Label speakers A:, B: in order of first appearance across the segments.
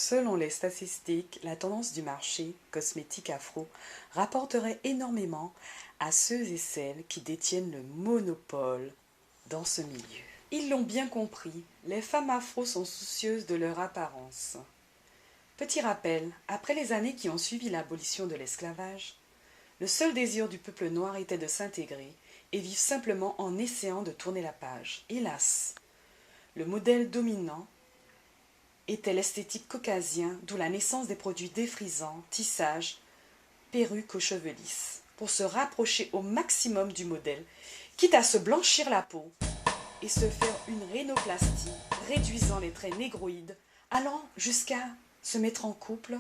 A: Selon les statistiques, la tendance du marché cosmétique afro rapporterait énormément à ceux et celles qui détiennent le monopole dans ce milieu. Ils l'ont bien compris, les femmes afro sont soucieuses de leur apparence. Petit rappel, après les années qui ont suivi l'abolition de l'esclavage, le seul désir du peuple noir était de s'intégrer et vivre simplement en essayant de tourner la page. Hélas, le modèle dominant était l'esthétique caucasien, d'où la naissance des produits défrisants, tissages, perruques aux cheveux lisses, pour se rapprocher au maximum du modèle, quitte à se blanchir la peau et se faire une rhinoplastie, réduisant les traits négroïdes, allant jusqu'à se mettre en couple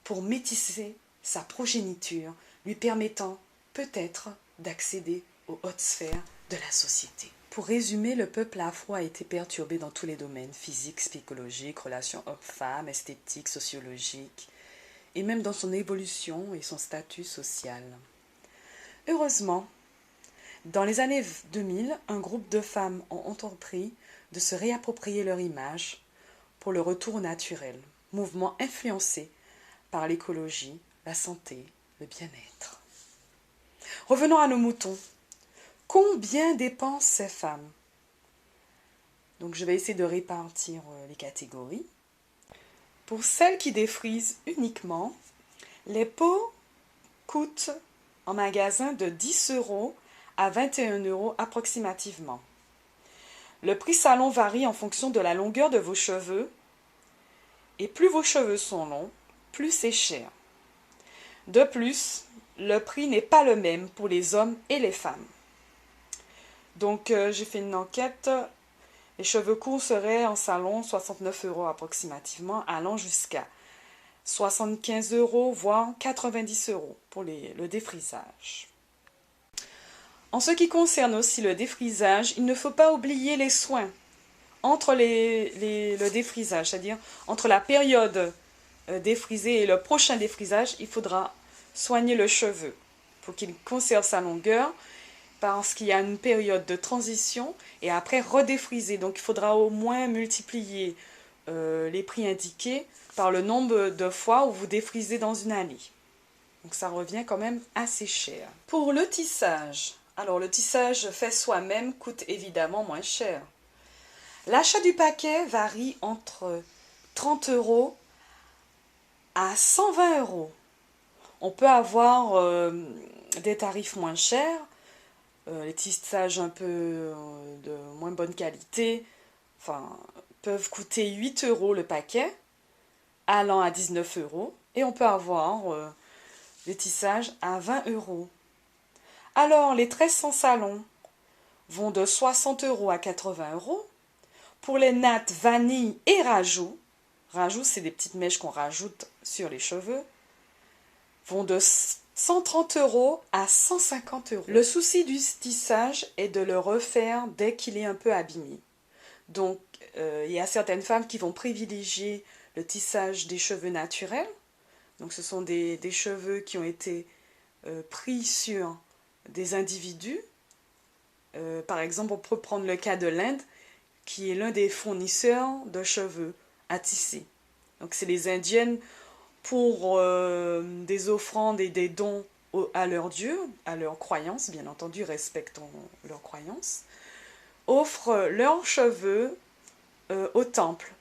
A: pour métisser sa progéniture, lui permettant peut-être d'accéder aux hautes sphères de la société. Pour résumer, le peuple afro a été perturbé dans tous les domaines, physiques, psychologiques, relations hommes-femmes, esthétiques, sociologiques, et même dans son évolution et son statut social. Heureusement, dans les années 2000, un groupe de femmes ont entrepris de se réapproprier leur image pour le retour au naturel, mouvement influencé par l'écologie, la santé, le bien-être. Revenons à nos moutons. Combien dépensent ces femmes? Donc je vais essayer de répartir les catégories. Pour celles qui défrisent uniquement, les pots coûtent en magasin de 10 € à 21 € approximativement. Le prix salon varie en fonction de la longueur de vos cheveux et plus vos cheveux sont longs, plus c'est cher. De plus, le prix n'est pas le même pour les hommes et les femmes. Donc, j'ai fait une enquête. Les cheveux courts seraient en salon 69 € approximativement, allant jusqu'à 75 €, voire 90 € pour le défrisage. En ce qui concerne aussi le défrisage, il ne faut pas oublier les soins entre le défrisage, c'est-à-dire entre la période défrisée et le prochain défrisage, il faudra soigner le cheveu pour qu'il conserve sa longueur, parce qu'il y a une période de transition et après redéfriser. Donc il faudra au moins multiplier les prix indiqués par le nombre de fois où vous défrisez dans une année. Donc ça revient quand même assez cher. Pour le tissage, alors le tissage fait soi-même coûte évidemment moins cher. L'achat du paquet varie entre 30 € à 120 €. On peut avoir des tarifs moins chers, les tissages un peu de moins bonne qualité, peuvent coûter 8 € le paquet, allant à 19 €, et on peut avoir des tissages à 20 €. Alors, les tresses en salon vont de 60 € à 80 €. Pour les nattes vanille et rajout, c'est des petites mèches qu'on rajoute sur les cheveux, vont de 130 € à 150 €. Le souci du tissage est de le refaire dès qu'il est un peu abîmé. Donc, il y a certaines femmes qui vont privilégier le tissage des cheveux naturels. Donc, ce sont des cheveux qui ont été pris sur des individus. Par exemple, on peut prendre le cas de l'Inde, qui est l'un des fournisseurs de cheveux à tisser. Donc, c'est les Indiennes, pour des offrandes et des dons à leurs dieux, à leurs croyances, bien entendu, respectons leurs croyances, offrent leurs cheveux au temple.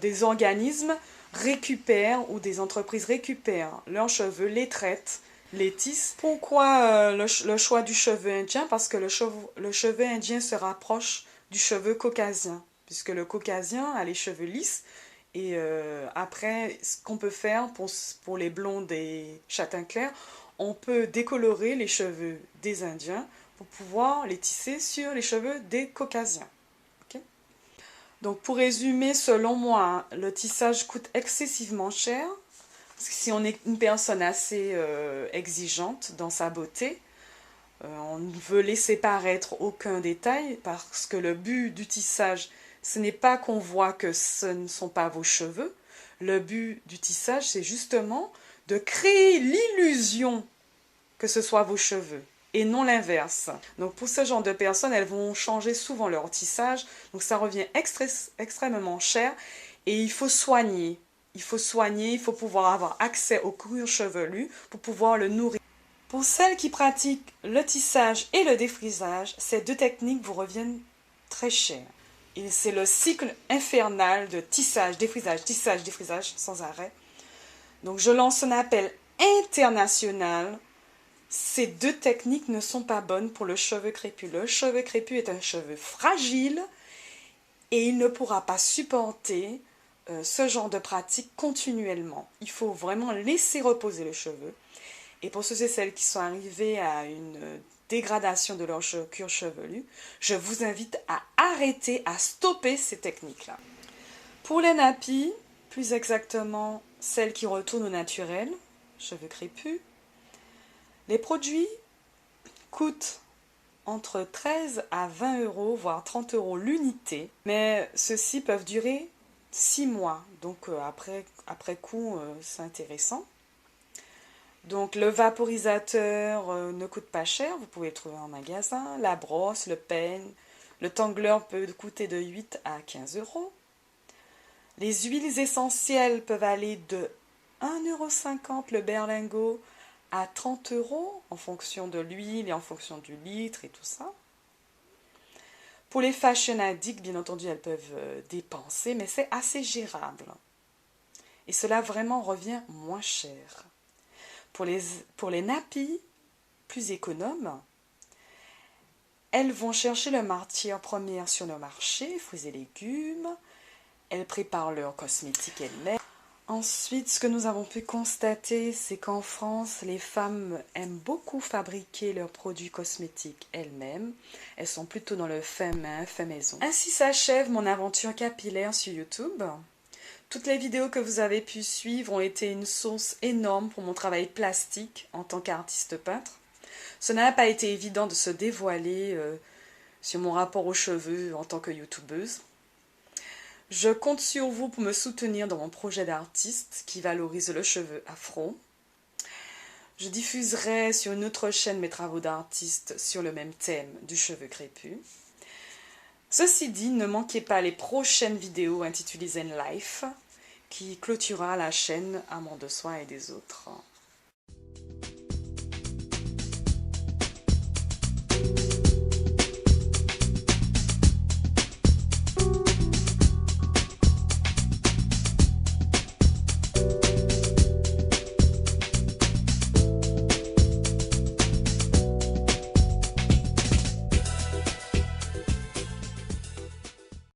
A: Des organismes récupèrent, ou des entreprises récupèrent leurs cheveux, les traitent, les tissent. Pourquoi le choix du cheveu indien? Parce que le cheveu indien se rapproche du cheveu caucasien, puisque le caucasien a les cheveux lisses. Et après, ce qu'on peut faire pour les blondes et châtains clairs, on peut décolorer les cheveux des Indiens pour pouvoir les tisser sur les cheveux des Caucasiens. Okay? Donc, pour résumer, selon moi, le tissage coûte excessivement cher. Parce que si on est une personne assez exigeante dans sa beauté, on ne veut laisser paraître aucun détail, parce que le but du tissage, ce n'est pas qu'on voit que ce ne sont pas vos cheveux. Le but du tissage, c'est justement de créer l'illusion que ce soit vos cheveux et non l'inverse. Donc pour ce genre de personnes, elles vont changer souvent leur tissage. Donc ça revient extrêmement cher et il faut soigner. il faut soigner, il faut pouvoir avoir accès au cuir chevelu pour pouvoir le nourrir. Pour celles qui pratiquent le tissage et le défrisage, ces deux techniques vous reviennent très chères. Et c'est le cycle infernal de tissage, défrisage sans arrêt. Donc je lance un appel international. Ces deux techniques ne sont pas bonnes pour le cheveu crépus. Le cheveu crépus est un cheveu fragile et il ne pourra pas supporter ce genre de pratique continuellement. Il faut vraiment laisser reposer le cheveu. Et pour ceux et celles qui sont arrivés à une dégradation de leur cuir chevelu, je vous invite à arrêter, à stopper ces techniques-là. Pour les nappies, plus exactement celles qui retournent au naturel, cheveux crépus, les produits coûtent entre 13 à 20 euros, voire 30 euros l'unité, mais ceux-ci peuvent durer 6 mois, donc après coup, c'est intéressant. Donc le vaporisateur ne coûte pas cher, vous pouvez le trouver en magasin, la brosse, le peigne, le tangleur peut coûter de 8 à 15 euros. Les huiles essentielles peuvent aller de 1,50 € le berlingot à 30 euros en fonction de l'huile et en fonction du litre et tout ça. Pour les fashion addicts, bien entendu, elles peuvent dépenser, mais c'est assez gérable. Et cela vraiment revient moins cher. Pour les nappies plus économes, elles vont chercher le matière première sur le marché, fruits et légumes. Elles préparent leurs cosmétiques elles-mêmes. Ensuite, ce que nous avons pu constater, c'est qu'en France, les femmes aiment beaucoup fabriquer leurs produits cosmétiques elles-mêmes. Elles sont plutôt dans le fait main, fait maison. Ainsi s'achève mon aventure capillaire sur YouTube. Toutes les vidéos que vous avez pu suivre ont été une source énorme pour mon travail plastique en tant qu'artiste peintre. Ce n'a pas été évident de se dévoiler sur mon rapport aux cheveux en tant que youtubeuse. Je compte sur vous pour me soutenir dans mon projet d'artiste qui valorise le cheveu afro. Je diffuserai sur une autre chaîne mes travaux d'artiste sur le même thème du cheveu crépus. Ceci dit, ne manquez pas les prochaines vidéos intitulées Zen Life qui clôturera la chaîne Amour de soi et des autres.